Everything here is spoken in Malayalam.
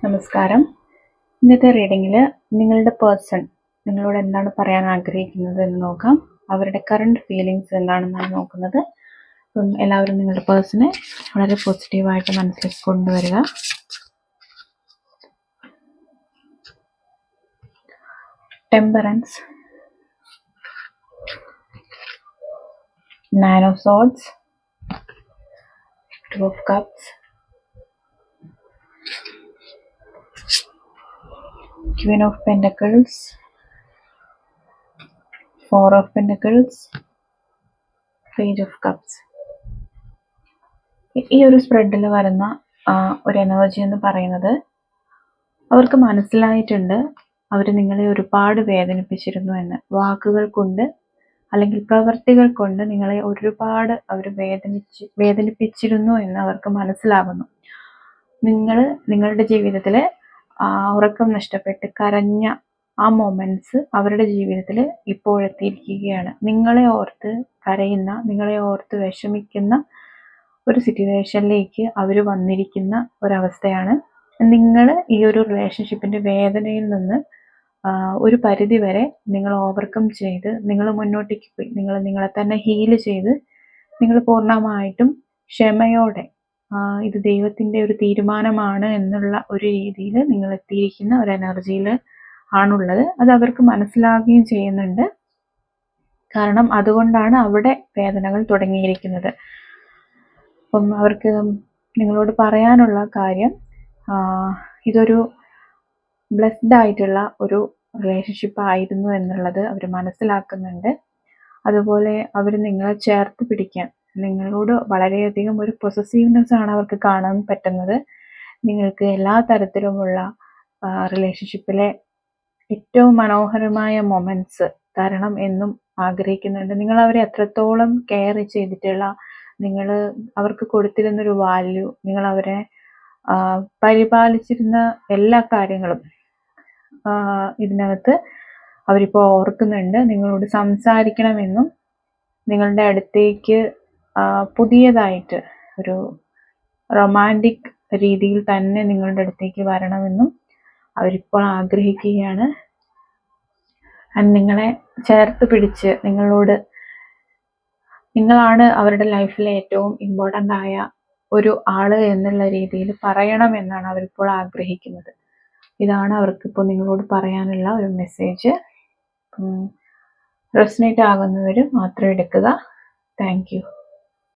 നമസ്കാരം. ഇന്നത്തെ റീഡിങ്ങിൽ നിങ്ങളുടെ പേഴ്സൺ നിങ്ങളോട് എന്താണ് പറയാൻ ആഗ്രഹിക്കുന്നത് എന്ന് നോക്കാം. അവരുടെ കറണ്ട് ഫീലിങ്സ് എന്താണെന്നാണ് നോക്കുന്നത്. അപ്പം എല്ലാവരും നിങ്ങളുടെ പേഴ്സണെ വളരെ പോസിറ്റീവായിട്ട് മനസ്സിലേക്ക് കൊണ്ടുവരിക. Temperance, 9 of Swords, 2 of Cups, Queen of Pentacles, 4 of Pentacles, Page of Cups. ഈ ഒരു സ്പ്രെഡിൽ വരുന്ന ഒരു എനർജി എന്ന് പറയുന്നത് അവർക്ക് മനസ്സിലായിട്ടുണ്ട് അവർ നിങ്ങളെ ഒരുപാട് വേദനിപ്പിച്ചിരുന്നു എന്ന്. വാക്കുകൾ കൊണ്ട് അല്ലെങ്കിൽ പ്രവർത്തികൾ കൊണ്ട് നിങ്ങളെ ഒരുപാട് അവർ വേദനിപ്പിച്ചിരുന്നു എന്ന് അവർക്ക് മനസ്സിലാകുന്നു. നിങ്ങളുടെ ജീവിതത്തിൽ ഉറക്കം നഷ്ടപ്പെട്ട് കരഞ്ഞ ആ മൊമെന്റ്സ് അവരുടെ ജീവിതത്തിൽ ഇപ്പോഴെത്തിയിരിക്കുകയാണ്. നിങ്ങളെ ഓർത്ത് കരയുന്ന, നിങ്ങളെ ഓർത്ത് വിഷമിക്കുന്ന ഒരു സിറ്റുവേഷനിലേക്ക് അവർ വന്നിരിക്കുന്ന ഒരവസ്ഥയാണ്. നിങ്ങൾ ഈ ഒരു റിലേഷൻഷിപ്പിൻ്റെ വേദനയിൽ നിന്ന് ഒരു പരിധി വരെ നിങ്ങൾ ഓവർകം ചെയ്ത് നിങ്ങൾ മുന്നോട്ടേക്ക് പോയി നിങ്ങളെ തന്നെ ഹീല് ചെയ്ത് നിങ്ങൾ പൂർണ്ണമായിട്ടും ക്ഷമയോടെ ഇത് ദൈവത്തിൻ്റെ ഒരു തീരുമാനമാണ് എന്നുള്ള ഒരു രീതിയിൽ നിങ്ങൾ എത്തിയിരിക്കുന്ന ഒരു എനർജിയിൽ ആണുള്ളത്. അത് അവർക്ക് മനസ്സിലാവുകയും ചെയ്യുന്നുണ്ട്. കാരണം അതുകൊണ്ടാണ് അവിടെ വേദനകൾ തുടങ്ങിയിരിക്കുന്നത്. അപ്പം അവർക്ക് നിങ്ങളോട് പറയാനുള്ള കാര്യം, ഇതൊരു ബ്ലെസ്ഡ് ആയിട്ടുള്ള ഒരു റിലേഷൻഷിപ്പ് ആയിരുന്നു എന്നുള്ളത് അവർ മനസ്സിലാക്കുന്നുണ്ട്. അതുപോലെ അവർ നിങ്ങളെ ചേർത്ത് പിടിക്കാൻ, നിങ്ങളോട് വളരെയധികം ഒരു പൊസസീവ്നെസ് ആണ് അവർക്ക് കാണാൻ പറ്റുന്നത്. നിങ്ങൾക്ക് എല്ലാ തരത്തിലുമുള്ള റിലേഷൻഷിപ്പിലെ ഏറ്റവും മനോഹരമായ മൊമെന്റ്സ് തരണം എന്നും ആഗ്രഹിക്കുന്നുണ്ട്. നിങ്ങൾ അവരെ എത്രത്തോളം കെയർ ചെയ്തിട്ടുള്ള, നിങ്ങൾ അവർക്ക് കൊടുത്തിരുന്നൊരു വാല്യൂ, നിങ്ങൾ അവരെ പരിപാലിച്ചിരുന്ന എല്ലാ കാര്യങ്ങളും ഇതിനകത്ത് അവരിപ്പോൾ ഓർക്കുന്നുണ്ട്. നിങ്ങളോട് സംസാരിക്കണമെന്നും നിങ്ങളുടെ അടുത്തേക്ക് പുതിയതായിട്ട് ഒരു റൊമാൻറ്റിക് രീതിയിൽ തന്നെ നിങ്ങളുടെ അടുത്തേക്ക് വരണമെന്നും അവരിപ്പോൾ ആഗ്രഹിക്കുകയാണ്. നിങ്ങളെ ചേർത്ത് പിടിച്ച് നിങ്ങളാണ് അവരുടെ ലൈഫിലെ ഏറ്റവും ഇമ്പോർട്ടൻ്റ് ആയ ഒരു ആള് എന്നുള്ള രീതിയിൽ പറയണമെന്നാണ് അവരിപ്പോൾ ആഗ്രഹിക്കുന്നത്. ഇതാണ് അവർക്കിപ്പോൾ നിങ്ങളോട് പറയാനുള്ള ഒരു മെസ്സേജ്. റെസനേറ്റ് ആകുന്നവർ മാത്രം എടുക്കുക. Thank you.